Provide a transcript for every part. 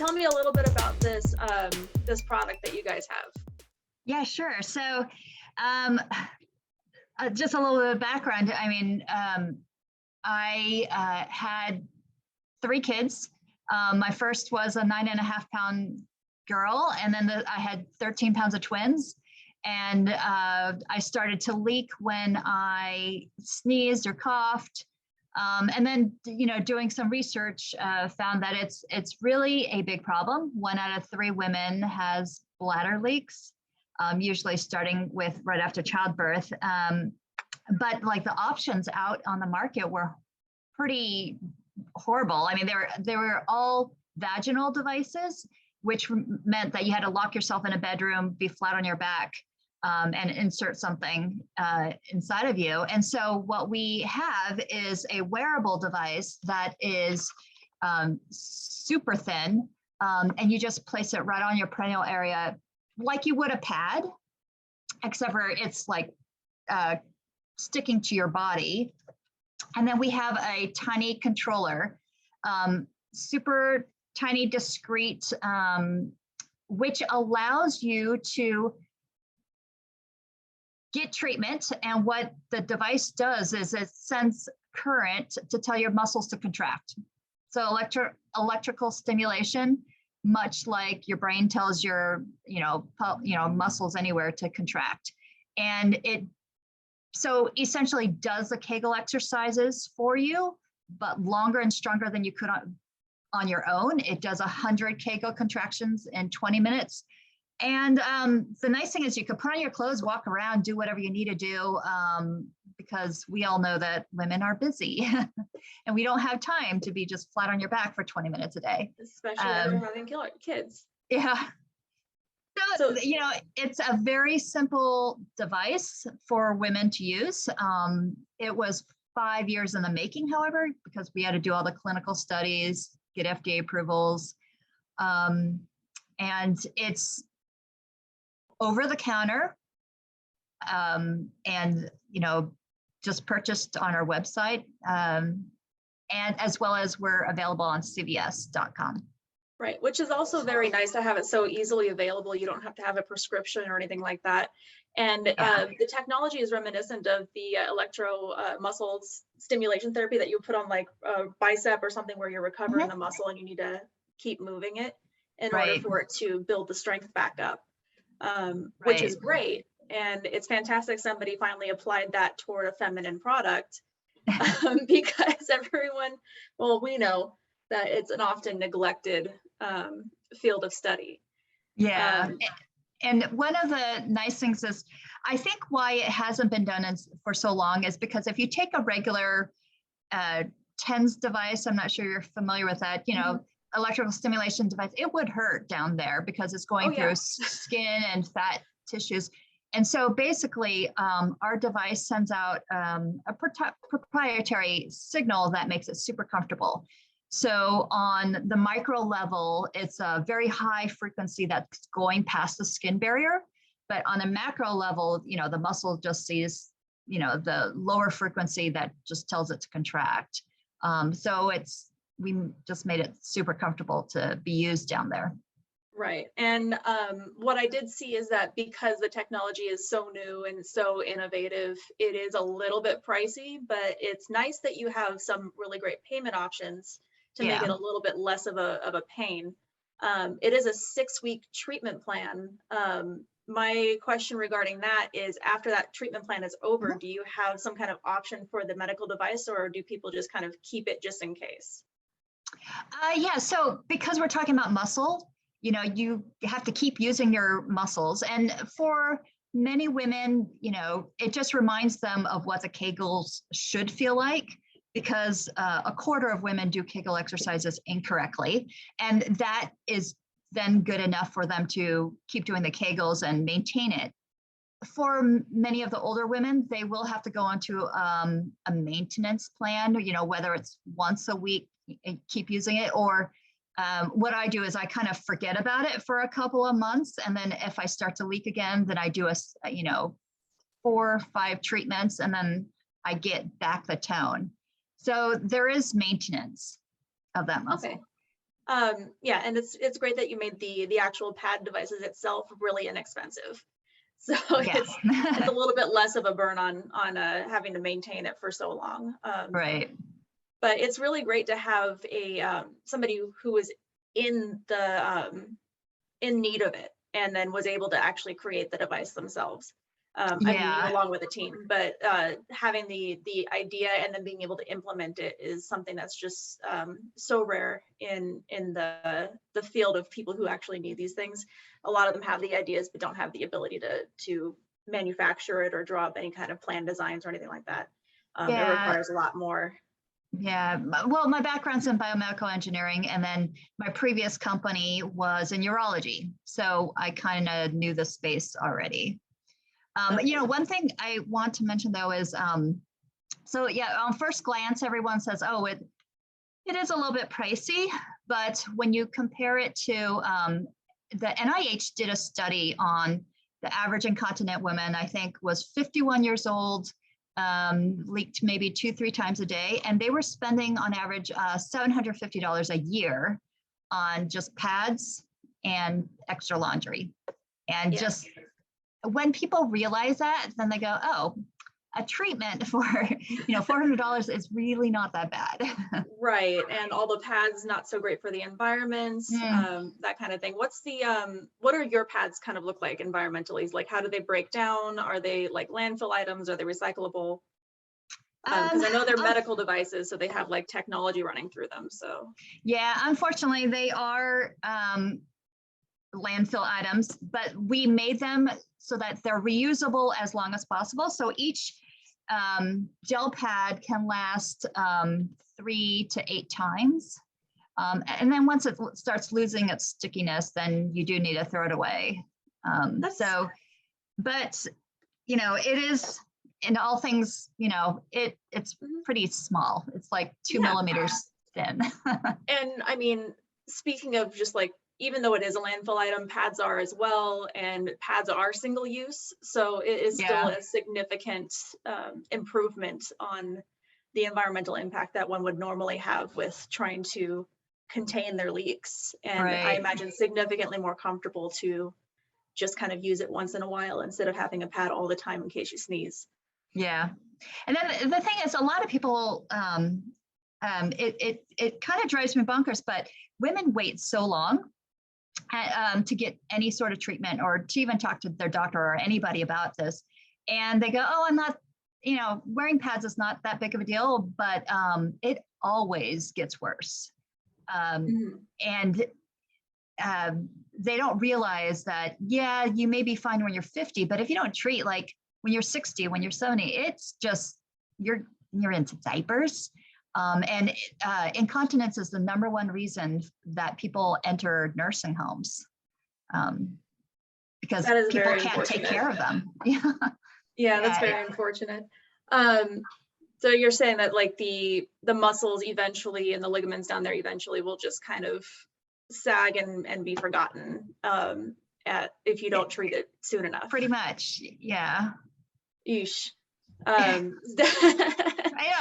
tell me a little bit about this this product that you guys have. Yeah, sure. So just a little bit of background. I mean, I had 3 kids. My first was a 9.5-pound girl, and then I had 13 pounds of twins. And I started to leak when I sneezed or coughed. And then, doing some research, found that it's really a big problem. 1 out of 3 women has bladder leaks, usually starting with right after childbirth. But like the options out on the market were pretty horrible. I mean, they were all vaginal devices, which meant that you had to lock yourself in a bedroom, be flat on your back, and insert something inside of you. And so what we have is a wearable device that is super thin, and you just place it right on your perineal area like you would a pad, except for it's like sticking to your body. And then we have a tiny controller, super tiny, discreet, which allows you to get treatment. And what the device does is it sends current to tell your muscles to contract. So electrical stimulation, much like your brain tells your muscles anywhere to contract. And it so essentially does the Kegel exercises for you, but longer and stronger than you could on your own. It does 100 Kegel contractions in 20 minutes. And the nice thing is you can put on your clothes, walk around, do whatever you need to do, because we all know that women are busy and we don't have time to be just flat on your back for 20 minutes a day. Especially after having kids. Yeah. So, it's a very simple device for women to use. It was 5 years in the making, however, because we had to do all the clinical studies, get FDA approvals. And it's over the counter, and, just purchased on our website, and as well as we're available on CVS.com. Right, which is also very nice to have it so easily available. You don't have to have a prescription or anything like that. And the technology is reminiscent of the electro muscles stimulation therapy that you put on like a bicep or something where you're recovering the muscle and you need to keep moving it in order for it to build the strength back up, which is great. And it's fantastic somebody finally applied that toward a feminine product, because everyone, well, we know that it's an often neglected field of study. Yeah. And one of the nice things is, I think why it hasn't been done for so long is because if you take a regular TENS device, I'm not sure you're familiar with that, electrical stimulation device, it would hurt down there because it's going through skin and fat tissues. And so basically, our device sends out a proprietary signal that makes it super comfortable. So on the micro level, it's a very high frequency that's going past the skin barrier. But on a macro level, the muscle just sees, the lower frequency that just tells it to contract. So we just made it super comfortable to be used down there. Right. And what I did see is that because the technology is so new and so innovative, it is a little bit pricey, but it's nice that you have some really great payment options to make it a little bit less of a pain. It is a 6-week treatment plan. My question regarding that is, after that treatment plan is over, do you have some kind of option for the medical device, or do people just kind of keep it just in case? Yeah, so because we're talking about muscle, you have to keep using your muscles. And for many women, it just reminds them of what the Kegels should feel like, because a quarter of women do Kegel exercises incorrectly. And that is then good enough for them to keep doing the Kegels and maintain it. For many of the older women, they will have to go onto a maintenance plan, whether it's once a week, keep using it, or what I do is I kind of forget about it for a couple of months. And then if I start to leak again, then I do 4 or 5 treatments, and then I get back the tone. So there is maintenance of that muscle. Okay. Yeah, and it's great that you made the actual pad devices itself really inexpensive. So Yeah. it's a little bit less of a burn on having to maintain it for so long. Right. But it's really great to have a somebody who was in the in need of it and then was able to actually create the device themselves. I mean, Yeah. along with a team, but having the idea and then being able to implement it is something that's just so rare in the field of people who actually need these things. A lot of them have the ideas but don't have the ability to manufacture it or draw up any kind of plan designs or anything like that. It Yeah. requires a lot more. Yeah. Well, my background's in biomedical engineering, and then my previous company was in urology. So I kind of knew the space already. You know, one thing I want to mention though is, so yeah, on first glance, everyone says, oh, it is a little bit pricey, but when you compare it to, the NIH did a study on the average incontinent woman, I think was 51 years old, leaked maybe 2-3 times a day, and they were spending on average $750 a year on just pads and extra laundry. And just when people realize that, then they go, oh, a treatment for, you know, $400 is really not that bad. Right, and all the pads not so great for the environment, that kind of thing. What's the what are your pads kind of look like environmentally? Like, how do they break down? Are they like landfill items? Are they recyclable? Because I know they're medical devices, so they have like technology running through them. So yeah, unfortunately, they are landfill items, but we made them so that they're reusable as long as possible. So each gel pad can last 3 to 8 times. And then once it starts losing its stickiness, then you do need to throw it away. But, you know, it is, in all things, you know, it's pretty small. It's like 2 millimeters thin. And I mean, speaking of just like, even though it is a landfill item, pads are as well, and pads are single use. So it is still a significant improvement on the environmental impact that one would normally have with trying to contain their leaks. And I imagine significantly more comfortable to just kind of use it once in a while instead of having a pad all the time in case you sneeze. Yeah. And then the thing is, a lot of people, it kind of drives me bonkers, but women wait so long to get any sort of treatment or to even talk to their doctor or anybody about this. And they go, oh, I'm not, you know, wearing pads is not that big of a deal, but it always gets worse. And they don't realize that, yeah, you may be fine when you're 50, but if you don't treat, like when you're 60, when you're 70, it's just, you're into diapers. And incontinence is the #1 reason that people enter nursing homes, because people can't take care of them. Yeah, that's very unfortunate. So you're saying that like the muscles eventually and the ligaments down there eventually will just kind of sag and be forgotten if you don't treat it soon enough. Pretty much, yeah. Yeesh. I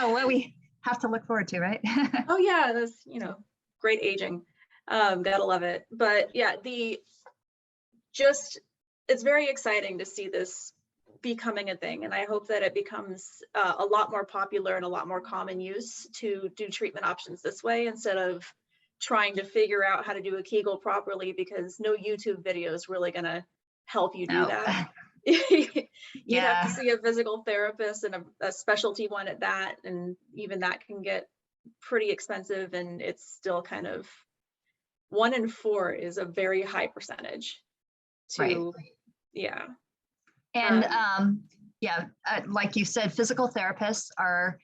know what we have to look forward to, right? Oh yeah, that's, you know, great aging. Gotta love it. But yeah, it's very exciting to see this becoming a thing, and I hope that it becomes a lot more popular and a lot more common use to do treatment options this way instead of trying to figure out how to do a Kegel properly, because no YouTube video is really gonna help you do that. You'd have to see a physical therapist and a specialty one at that, and even that can get pretty expensive, and it's still kind of 1 in 4 is a very high percentage to And like you said, physical therapists are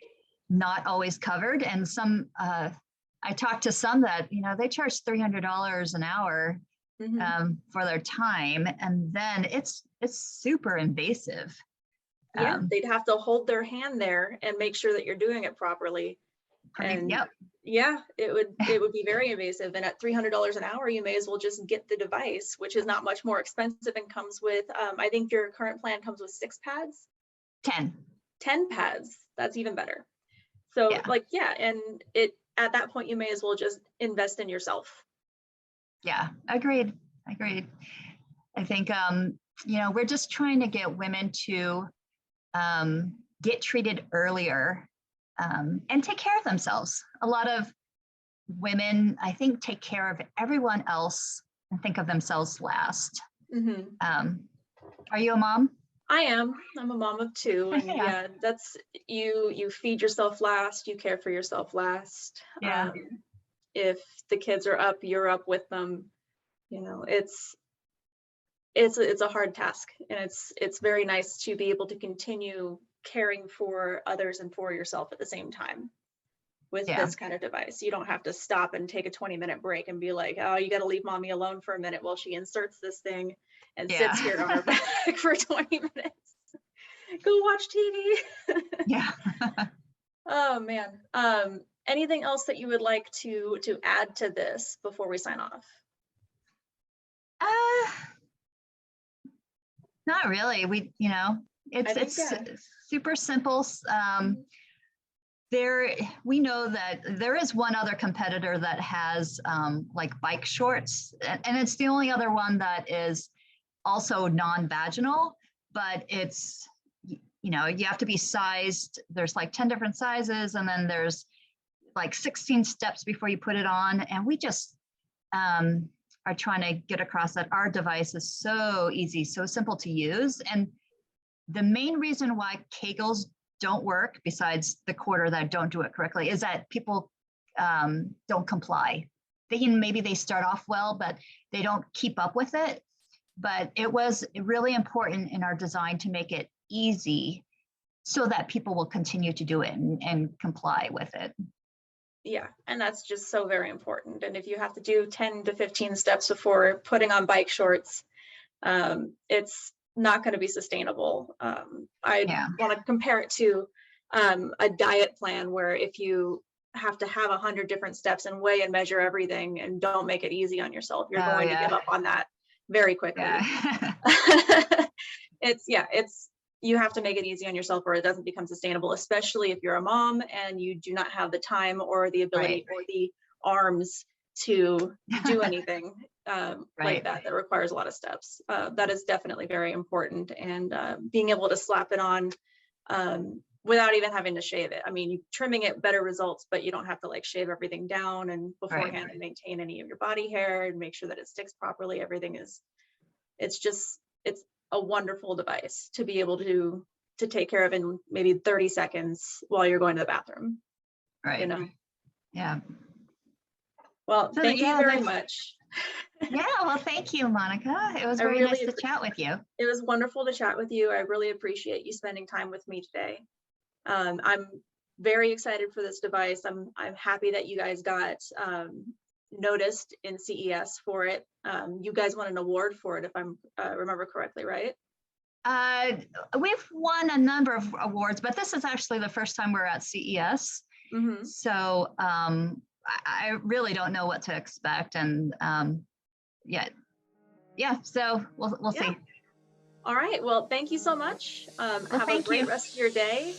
not always covered, and some I talked to some that, you know, they charge $300 an hour for their time, and then it's super invasive. Yeah, they'd have to hold their hand there and make sure that you're doing it properly. Yeah, it would be very invasive. And at $300 an hour, you may as well just get the device, which is not much more expensive and comes with, I think your current plan comes with 6 pads? 10 pads. That's even better. So and at that point, you may as well just invest in yourself Yeah, agreed. Agreed. I think, we're just trying to get women to get treated earlier and take care of themselves. A lot of women, I think, take care of everyone else and think of themselves last. Are you a mom? I am. I'm a mom of 2, and yeah, that's you feed yourself last, you care for yourself last. Yeah. If the kids are up, you're up with them. It's a hard task, and it's very nice to be able to continue caring for others and for yourself at the same time with this kind of device. You don't have to stop and take a 20-minute break and be like, oh, you got to leave mommy alone for a minute while she inserts this thing and sits here on her back for 20 minutes. Go watch TV. Yeah. Oh man. Anything else that you would like to add to this before we sign off? Not really. It's super simple. We know that there is one other competitor that has like bike shorts, and it's the only other one that is also non-vaginal, but it's, you have to be sized. There's like 10 different sizes, and then there's like 16 steps before you put it on. And we just are trying to get across that our device is so easy, so simple to use. And the main reason why kegels don't work, besides the quarter that don't do it correctly, is that people don't comply. Maybe they start off well, but they don't keep up with it. But it was really important in our design to make it easy so that people will continue to do it and comply with it. Yeah, and that's just so very important. And if you have to do 10 to 15 steps before putting on bike shorts, it's not going to be sustainable. I want to compare it to a diet plan where if you have to have 100 different steps and weigh and measure everything and don't make it easy on yourself, you're going to give up on that very quickly. You have to make it easy on yourself or it doesn't become sustainable, especially if you're a mom and you do not have the time or the ability or the arms to do anything like that requires a lot of steps. That is definitely very important. And being able to slap it on without even having to shave it. I mean, trimming it, better results, but you don't have to like shave everything down and beforehand and maintain any of your body hair and make sure that it sticks properly. Everything it's a wonderful device to be able to take care of in maybe 30 seconds while you're going to the bathroom. Right. Yeah. Well, thank you very much. Yeah, well, thank you, Monica. It was very nice to chat with you. It was wonderful to chat with you. I really appreciate you spending time with me today. I'm very excited for this device. I'm happy that you guys got noticed in CES for it. You guys won an award for it, if I remember correctly, right? We've won a number of awards, but this is actually the first time we're at CES. So I really don't know what to expect, and so we'll see. All right, well, thank you so much. Have a great rest of your day.